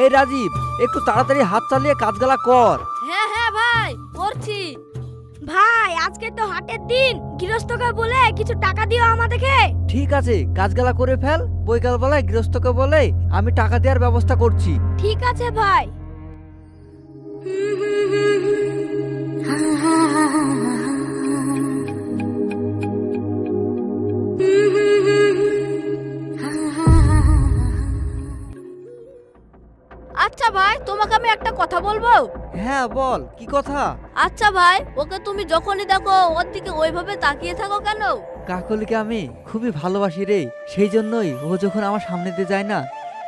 এই রাজীব, একটু তাড়াতাড়ি হাত চালিয়ে কাজগুলা কর। হ্যাঁ হ্যাঁ ভাই, করছি। ভাই আজকে তো হাটের দিন, গৃহস্থকে বলে কিছু টাকা দিও আমাদেরকে। ঠিক আছে, কাজগুলা করে ফেল, বৈকাল বেলায় গৃহস্থকে বলে আমি টাকা দেওয়ার ব্যবস্থা করছি। ঠিক আছে ভাই। আচ্ছা ভাই, তোমাকে আমি একটা কথা বলবো। হ্যাঁ বল, কি কথা? আচ্ছা ভাই, ওকে তুমি যখনই দেখো ওর দিকে ওইভাবে তাকিয়ে থাকো কেন? কাকলিকে আমি খুবই ভালোবাসি রে, সেই জন্যই ও যখন আমার সামনে দিয়ে যায় না,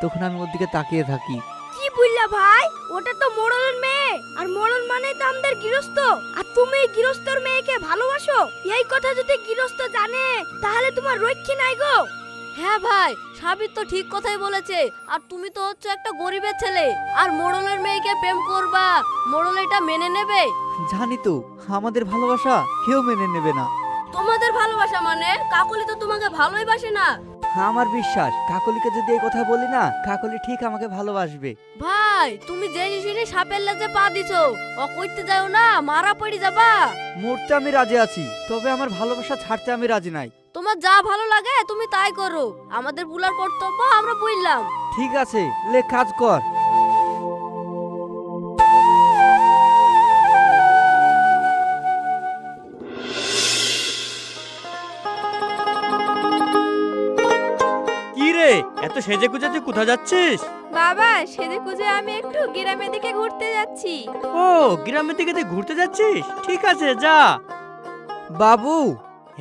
তখন আমি ওর দিকে তাকিয়ে থাকি। কি বললা ভাই? ওটা তো মোড়লের মেয়ে, আর মোড়ল মানে তো আমাদের গৃহস্থ। আর তুমি গৃহস্থর মেয়েকে ভালোবাসো, এই কথা যদি গৃহস্থ জানে তাহলে তোমার রক্ষী নাই গো। হ্যাঁ ভাই, সাবির তো ঠিক কথাই বলেছে। আর তুমি তো হচ্ছে একটা গরিবের ছেলে, আর মোড়লের মেয়েকে প্রেম করবা, মোড়ল এটা মেনে নেবে? জানি তো, আমাদের ভালোবাসা কেউ মেনে নেবে না। তোমাদের ভালোবাসা মানে? কাকলি তো তোমাকে ভালোই বাসে না। আমার বিশ্বাস, কাকলিকে যদি এই কথা বলি না, কাকলি ঠিক আমাকে ভালোবাসবে। ভাই তুমি জেনে শুনে সাপের লেজে পা দিছো, ও কইতে যাও না, মারা পড়ে যাবা। মরতে আমি রাজি আছি, তবে আমার ভালোবাসা ছাড়তে আমি রাজি নাই। তোমার যা ভালো লাগে তুমি তাই করো, আমাদের বুলার কর্তব্য আমরা বুঝলাম। ঠিক আছে, লে কাজ কর। কি রে, এত সেজে গুজে তুই কোথায় যাচ্ছিস? বাবা, সেজে গুজে আমি একটু গ্রামের দিকে ঘুরতে যাচ্ছি। ও, গ্রামের দিকে তুই ঘুরতে যাচ্ছিস? ঠিক আছে, যা। বাবু।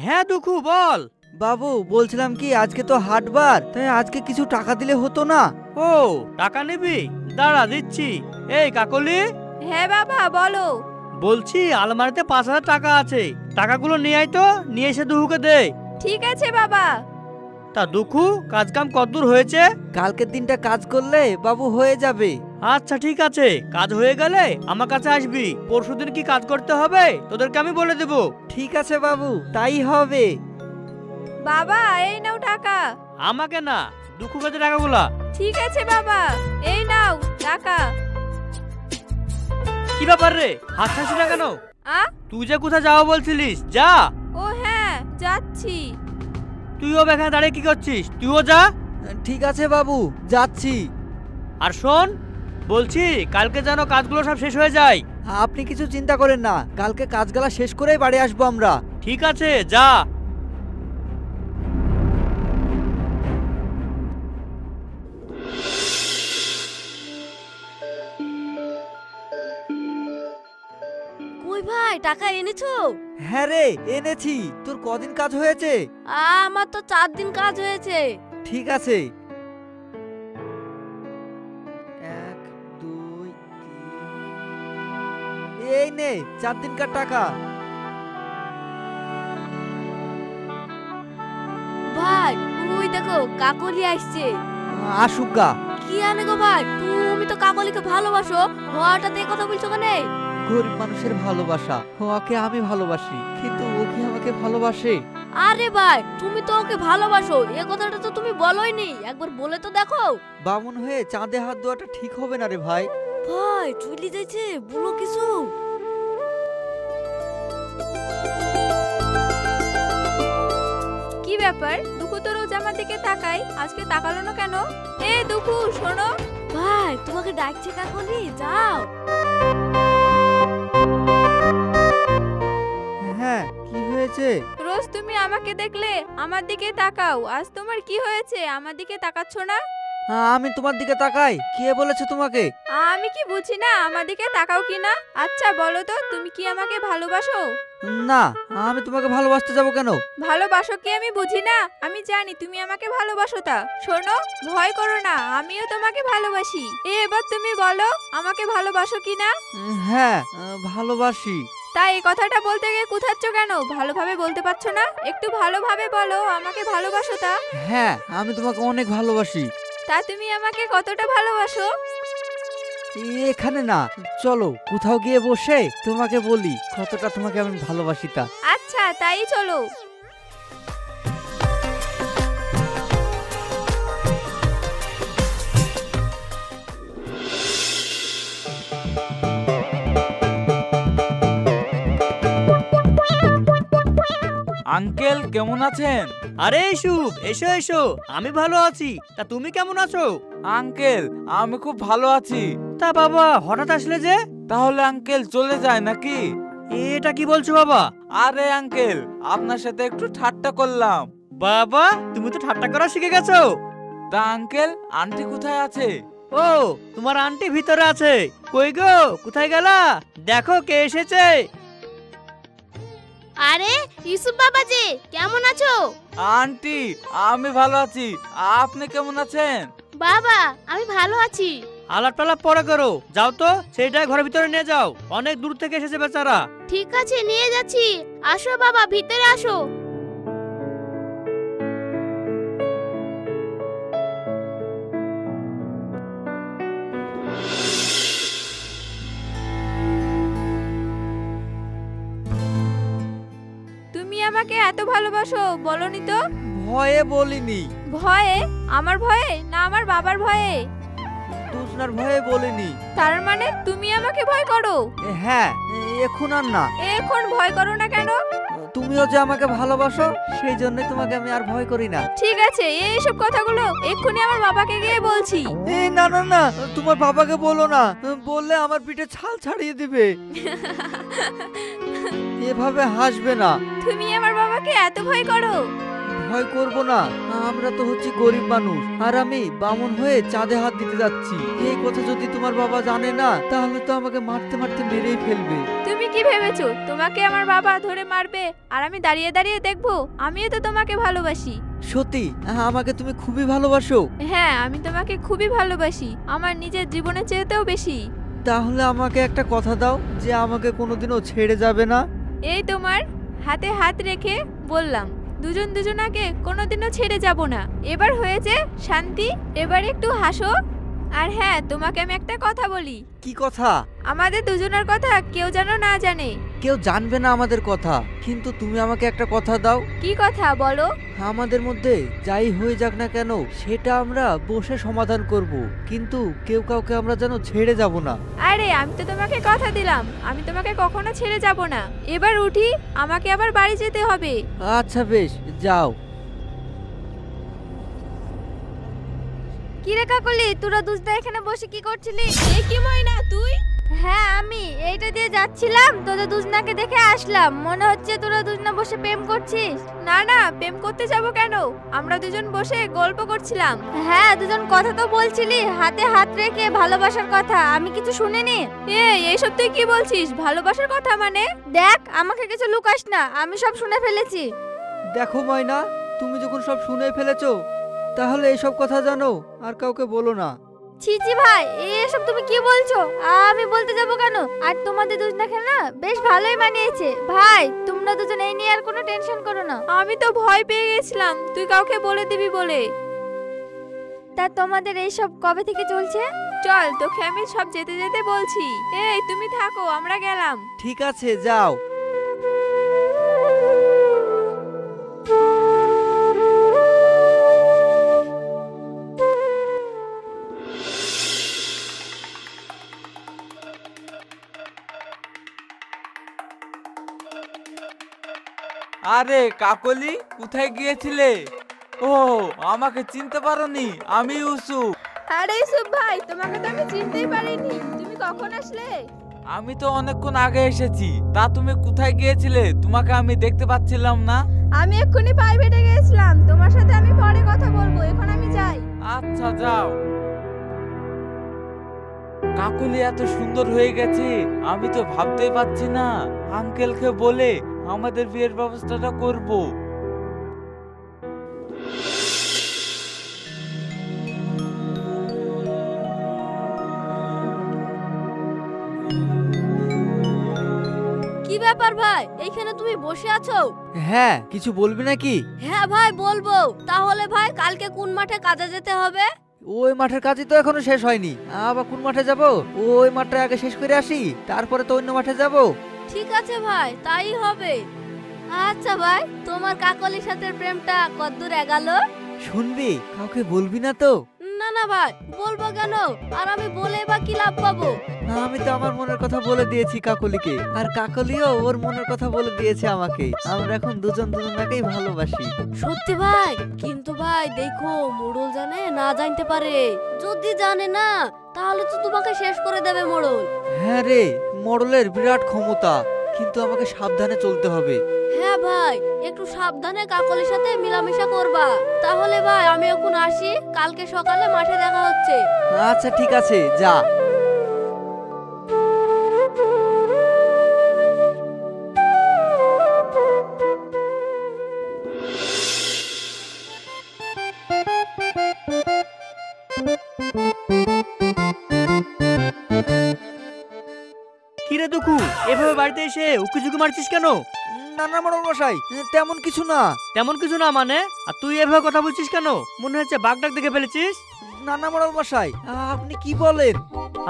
হ্যাঁ দুঃখু, বল। বাবু বলছিলাম কি, আজকে তো হাটবার, তাই আজকে কিছু টাকা দিলে হতো না? ও, টাকা নিবি? দাঁড়া দিচ্ছি। এই কাকলি। হ্যাঁ বাবা, বলো। বলছি আলমারিতে 5,000 টাকা আছে, টাকাগুলো নিয়ে আয় তো, নিয়ে এসে দুঃখুকে দে। ঠিক আছে বাবা। তা দুঃখু, কাজ কাম কতদূর হয়েছে? কালকের দিনটা কাজ করলে বাবু হয়ে যাবে। আচ্ছা ঠিক আছে, কাজ হয়ে গেলে আমার কাছে আসবি। পরশুদিন কি কাজ করতে হবে তোদেরকে আমি বলে দেব। ঠিক আছে বাবু, তাই হবে। বাবা এই নাও টাকা। আমাকে না, দুঃখু কাছে টাকাগুলা। ঠিক আছে বাবা, এই নাও টাকা। কি ব্যাপার রে, হাসছিস না কেন? তুই যে কোথায় যাওয়া বলছিলিস, যা। ও হ্যাঁ, যাচ্ছি। তুইও এখানে দাঁড়িয়ে কি করছিস? তুইও যা। ঠিক আছে বাবু, যাচ্ছি। আর শোন, বলছি কালকে যেন কাজগুলো সব শেষ হয়ে যায়। আপনি কিছু চিন্তা করেন না, কালকে কাজগুলা শেষ করেই বাড়ি আসবো আমরা। ঠিক আছে, যা। কই ভাই, টাকা এনেছো? হ্যাঁ রে, এনেছি। তোর কদিন কাজ হয়েছে? আমার তো 4 দিন কাজ হয়েছে। ঠিক আছে। 1 2 3, এই নে 4 দিনকার টাকা। ভাই ওই দেখো, কাকলি আসছে। আসুক গা। কি আনে গো ভাই, তুমি তো কাকলিকে ভালোবাসো, হঠাৎ এই কথা বলছো কেন? গরিব মানুষের ভালোবাসা, ওকে আমি ভালোবাসি, কিন্তু ওকে আমাকে ভালোবাসে। আরে ভাই, তুমি তো ওকে ভালোবাসো, এই কথাটা তো তুমি বলোইনি, একবার বলে তো দেখো। বামুন হয়ে চাঁদে হাত দেওয়াটা ঠিক হবে না রে ভাই। ভাই চলে যাচ্ছে, বলো কিছু। কি ব্যাপার, দুঃখু তো রোজ আমার দিকে তাকাই, আজকে তাকালো না কেন? এ দুঃখু শোনো। ভাই তোমাকে ডাকছে কাকলি, যাও। হ্যাঁ, কি হয়েছে? রোজ তুমি আমাকে দেখলে আমার দিকে তাকাও, আজ তোমার কি হয়েছে, আমার দিকে তাকাচ্ছ না? আমি তোমার দিকে তাকাই? কে বলেছে তোমাকে? আমি কি বুঝি না আমার দিকে তাকাও কি না? আচ্ছা বলো তো, তুমি কি আমাকে ভালোবাসো? না, আমি তোমাকে ভালোবাসতে যাব কেন? ভালোবাসো কি আমি বুঝি না? আমি জানি তুমি আমাকে ভালোবাসো। তা শোনো, ভয় করো না, আমিও তোমাকে ভালোবাসি। এবার তুমি বলো আমাকে ভালোবাসো কি না? হ্যাঁ, ভালোবাসি। তাই এই কথাটা বলতে গিয়ে কুথাচ্ছ কেন? ভালোভাবে বলতে পারছো না? একটু ভালোভাবে বলো আমাকে ভালোবাসো। তা হ্যাঁ, আমি তোমাকে অনেক ভালোবাসি। তা তুমি আমাকে কতটা ভালোবাসো? এখানে না, চলো কোথাও গিয়ে বসে তোমাকে বলি কতটা তোমাকে আমি ভালোবাসি। তা আচ্ছা তাই চলো। আঙ্কেল কেমন আছেন? আরে ইসুফ, এসো এসো, আমি ভালো আছি। তা তুমি কেমন আছো? আঙ্কেল আমি খুব ভালো আছি। তা বাবা, হঠাৎ আসলে যে? তাহলে আঙ্কেল চলে যায় নাকি? এটা কি বলছো বাবা? আরে আঙ্কেল আপনার সাথে একটু ঠাট্টা করলাম। বাবা, তুমি তো ঠাট্টা করা শিখে গেছো। তা আঙ্কেল আন্টি কোথায় আছে? ও, তোমার আন্টি ভিতরে আছে। কই গো, কোথায় গেলা? দেখো কে এসেছে। আরে ইউসুফ বাবাজি, কেমন আছো? আন্টি আমি ভালো আছি, আপনি কেমন আছেন? বাবা, আমি ভালো আছি। আলাপ টালাপ পরে করো, যাও তো সেইটা ঘরের ভিতরে নিয়ে যাও, অনেক দূর থেকে এসেছে বেচারা। ঠিক আছে, নিয়ে যাচ্ছি। আসো বাবা, ভিতরে আসো। তুমি আমাকে এত ভালোবাসো বলনি তো? ভয়ে বলিনি, ভয়ে? আমার ভয়ে না আমার বাবার ভয়ে? দুজনার ভয়ে বলিনি। তার মানে তুমি আমাকে ভয় করো? হ্যাঁ, এখন আর না। এখন ভয় করো না কেন? তুমিও যে আমাকে ভালোবাসো, সেই জন্য তোমাকে আমি আর ভয় করি না। ঠিক আছে, এইসব কথাগুলো এক্ষুনি আমার বাবাকে গিয়ে বলছি। না না না, তোমার বাবাকে বলো না, বললে আমার পিঠে ছাল ছাড়িয়ে দিবে। এভাবে হাসবে না। তুমি আমার বাবাকে এত ভয় করো? ভয় করব না, আমরা তো হচ্ছি গরিব মানুষ, আর আমি বামুন হয়ে চাঁদে হাত দিতে যাচ্ছি। এই কথা যদি তোমার বাবা জানে না, তাহলে তো আমাকে মারতে মারতে মেরেই ফেলবে। তুমি কি ভেবেছো তোমাকে আমার বাবা ধরে মারবে আর আমি দাঁড়িয়ে দাঁড়িয়ে দেখবো? আমিও তো তোমাকে ভালোবাসি। সত্যি আমাকে তুমি খুবই ভালোবাসো? হ্যাঁ, আমি তোমাকে খুবই ভালোবাসি, আমার নিজের জীবনের চেয়েতেও বেশি। তাহলে আমাকে একটা কথা দাও যে আমাকে কোনোদিনও ছেড়ে যাবে না। এই তোমার হাতে হাত রেখে বললাম, দুজন দুজনাকে কোনোদিনও ছেড়ে যাব না। এবার হয়েছে শান্তি, এবার একটু হাসো। আর হ্যাঁ, তোমাকে আমি একটা কথা বলি। কি কথা? আমাদের দুজনের কথা কেউ যেন না জানে। কেউ জানবে না আমাদের কথা, কিন্তু তুমি আমাকে একটা কথা দাও। কি কথা বলো? আমাদের মধ্যে যাই হয়ে যাক না কেন, সেটা আমরা বসে সমাধান করব, কিন্তু কেউ কাউকে আমরা যেন ছেড়ে যাব না। আরে আমি তো তোমাকে কথা দিলাম, আমি তোমাকে কখনো ছেড়ে যাব না। এবার উঠি, আমাকে আবার বাড়ি যেতে হবে। আচ্ছা বেশ, যাও। কি রে কাকলি, তোরা দুজনা এখানে বসে কি করছিলি? এ কি ময়না তুই? হ্যাঁ, আমি এইটা দিয়ে যাচ্ছিলাম, তোদের দুজনাকে দেখে আসলাম। মনে হচ্ছে তোরা দুজনা বসে প্রেম করছিস। না না, প্রেম করতে যাব কেন? আমরা দুজন বসে গল্প করছিলাম। হ্যাঁ, দুজন কথা তো বলছিলি, হাতে হাত রেখে ভালোবাসার কথা। আমি কিছু শুনিনি। এইসব তুই কি বলছিস? ভালোবাসার কথা মানে? দেখ, আমাকে কিছু লুকাস না, আমি সব শুনে ফেলেছি। দেখো ময়না, তুমি যখন সব শুনে ফেলেছো, তাহলে এইসব কথা জানো আর কাউকে বলো না। ছিছি ভাই, এসব তুমি কি বলছো? আমি বলতে যাব কেন? আর তোমাদের দুজনাকে না বেশ ভালোই মানিয়েছে। ভাই, তোমরা দুজন এই নিয়ে আর কোনো টেনশন করো না। আমি তো ভয় পেয়ে গেছিলাম তুই কাউকে বলে দিবি বলে। তা তোমাদের এইসব কবে থেকে চলছে? চল, তোকে আমি সব যেতে যেতে বলছি। এই তুমি থাকো, আমরা গেলাম। ঠিক আছে, যাও। আরে কাকলি কোথায় গিয়েছিলে? ও আমাকে চিনতে পারোনি? আমি ইউসুফ। আরে ইউসুফ ভাই, তোমাকে তো আমি চিনতেই পারিনি। তুমি কখন আসলে? আমি তো অনেকক্ষণ আগে এসেছি। তা তুমি কোথায় গিয়েছিলে? তোমাকে আমি দেখতে পাচ্ছিলাম না। আমি এক্ষুনি প্রাইভেটে গিয়েছিলাম, তোমার সাথে আমি পরে কথা বলবো, এখন আমি যাই। আচ্ছা যাও। কাকলি এত সুন্দর হয়ে গেছে, আমি তো ভাবতেই পারছি না। আঙ্কেলকে বলে আমাদের বিয়ের ব্যবস্থাটা করব। কি ব্যাপার ভাই, এইখানে তুমি বসে আছো? হ্যাঁ, কিছু বলবি নাকি? হ্যাঁ ভাই, বলবো। তাহলে ভাই, কালকে কোন মাঠে কাজে যেতে হবে? ওই মাঠের কাজই তো এখনো শেষ হয়নি। আবার কোন মাঠে যাব? ওই মাঠটা আগে শেষ করে আসি, তারপরে তো অন্য মাঠে যাব। ঠিক আছে ভাই, তাই হবে। আচ্ছা ভাই, তোমার কাকলির সাথে প্রেমটা কতদূর এগালো? শুনবি, কাউকে বলবি না তো? না না ভাই, বলবো কেন? আর আমি বলে বা কি লাভ পাবো? আমি তো আমার মনের কথা বলে দিয়েছি কাকলিকে, আর কাকলিও ওর মনের কথা বলে দিয়েছে আমাকে। আমরা এখন দুজন দুজনাকেই ভালোবাসি। সত্যি ভাই? কিন্তু ভাই দেখো, মোড়ল জানে না জানতে পারে। যদি জানে না, তাহলে তো তোমাকে শেষ করে দেবে মোড়ল। হ্যাঁ রে, মোড়লের বিরাট ক্ষমতা, কিন্তু আমাকে সাবধানে চলতে হবে। হ্যাঁ ভাই, একটু সাবধানে কাকলির সাথে মিলামিশা করবা। তাহলে ভাই আমি এখন আসি, কালকে সকালে মাঠে দেখা হচ্ছে। আচ্ছা ঠিক আছে, যা। কিরে দুঃখু, এভাবে বাড়িতে এসে উকি ঝুঁকি মারছিস কেন? না না মোড়ল মশাই, তেমন কিছু না। তেমন কিছু না মানে? আর তুই এভাবে কথা বলছিস কেন? মনে হচ্ছে বাঘ ডাক দেখে ফেলেছিস। না না মোড়ল মশাই, আপনি কি বলেন?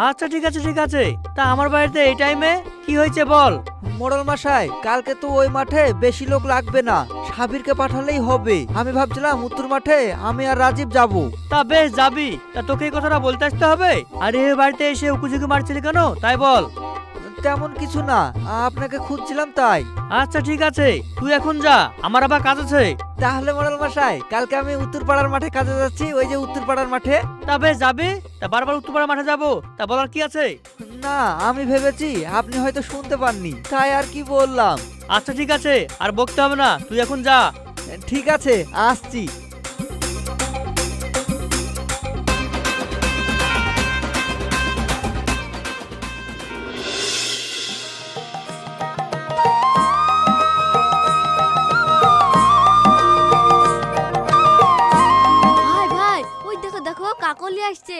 আচ্ছা ঠিক আছে ঠিক আছে, তা আমার বাড়িতে এই টাইমে কি হয়েছে বল। মোড়ল মশাই, কালকে তো ওই মাঠে বেশি লোক লাগবে না, সাবিরকে পাঠালেই হবে। আমি ভাবছিলাম উত্তর মাঠে আমি আর রাজীব যাব। তা বেশ যাবি, তা তোকে এই কথাটা বলতে আসতে হবে? আরে এ বাড়িতে এসে উকি ঝুঁকি মারছিলি কেন তাই বল। তেমন কিছু না, আপনাকে খুঁজছিলাম তাই। আচ্ছা ঠিক আছে, তুই এখন যা, আমার আবার কাজ আছে। তাহলে মোড়ল মশাই, কালকে আমি উত্তরপাড়ার মাঠে কাজে যাচ্ছি, ওই যে উত্তরপাড়ার মাঠে। তা বেশ যাবি, তা বারবার উত্তরপাড়া মাঠে যাবো, তা বলার কি আছে? না, আমি ভেবেছি আপনি হয়তো শুনতে পাননি, তাই আর কি বললাম। আচ্ছা ঠিক আছে, আর বকতে হবে না, তুই এখন যা। ঠিক আছে, আসছি। ভাই ভাই, ওই দেখো দেখো, কাকলি আসছে।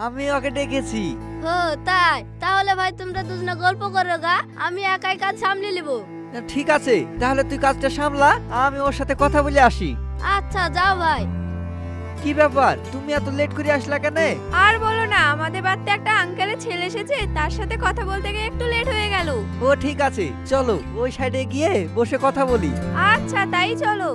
আমি ওকে ডেকেছি। হো তাই? তাহলে ভাই তোমরা দুজনে গল্প করো গা, আমি একাই কাজ সামলে নেব। ঠিক আছে, তাহলে তুই কাজটা সামলা, আমি ওর সাথে কথা বলে আসি। আচ্ছা যাও ভাই। কি ব্যাপার, তুমি এত লেট করে আসলা কেন? আর বলো না, আমাদের বাড়িতে একটা আঙ্কেলের ছেলে এসেছে, তার সাথে কথা বলতে গিয়ে একটু লেট হয়ে গেল। ও ঠিক আছে, চলো ওই সাইডে গিয়ে বসে কথা বলি। আচ্ছা তাই চলো।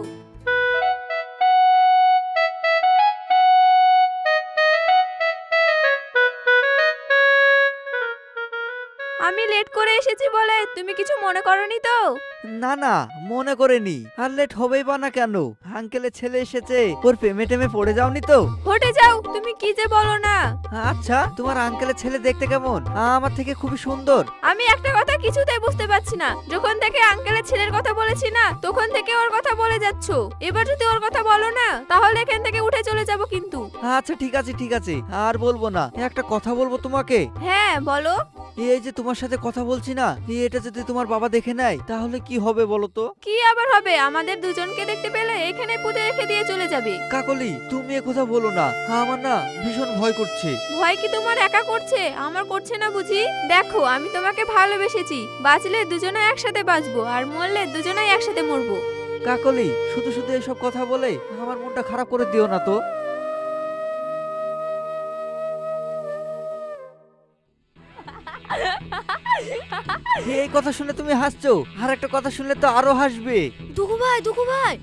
আমি লেট করে এসেছি বলে তুমি কিছু মনে করনি তো? না না, মনে করেনি। আর লেট হবেই বা না কেন, আঙ্কেলের ছেলে এসেছে, ওর প্রেমে টেমে পড়ে যাওনি তো? হটে যাও, তুমি কি যে বলো না। আচ্ছা, তোমার আঙ্কেলের ছেলে দেখতে কেমন? আমার থেকে খুবই সুন্দর। আমি একটা কথা কিছুতেই বুঝতে পারছি না, যখন থেকে আঙ্কেলের ছেলের কথা বলেছি না, তখন থেকে ওর কথা বলে যাচ্ছো। এবার যদি ওর কথা বলো না, তাহলে এখান থেকে উঠে চলে যাব কিন্তু। আচ্ছা ঠিক আছে ঠিক আছে, আর বলবো না। একটা কথা বলবো তোমাকে। হ্যাঁ বলো। এই যে তোমার সাথে কথা বলছি না, এটা যদি তোমার বাবা দেখে নেয় তাহলে কি হবে বলো তো? কি আবার হবে? আমাদের দুজনকে দেখতে পেলে এখানে পুঁতে রেখে দিয়ে চলে যাবে। কাকলি, তুমি এ কথা বলো না, আমার না ভীষণ ভয় করছে। ভয় কি তোমার একা করছে? আমার করছে না বুঝি? দেখো, আমি তোমাকে ভালোবেসেছি, বাঁচলে দুজনে একসাথে বাঁচবো, আর মরলে দুজনেই একসাথে মরবো। কাকলি, শুধু শুধু এসব কথা বলে আমার মনটা খারাপ করে দিও না তো। এই কথা শুনে তুমি হাসছো, আর একটা কথা শুনলে তো আরো হাসবে। দুঃখু ভাই, দুঃখু ভাই।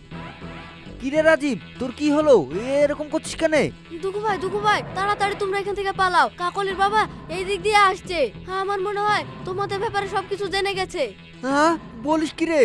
কিরে রাজীব, তোর কি হলো? এরকম করছিস কেন? দুঃখু ভাই, তাড়াতাড়ি তোমরা এখান থেকে পালাও। কাকলির বাবা এই দিক দিয়ে আসছে। আমার মনে হয় তোমাদের ব্যাপারে সবকিছু জেনে গেছে। হ্যাঁ, বলিস কি রে?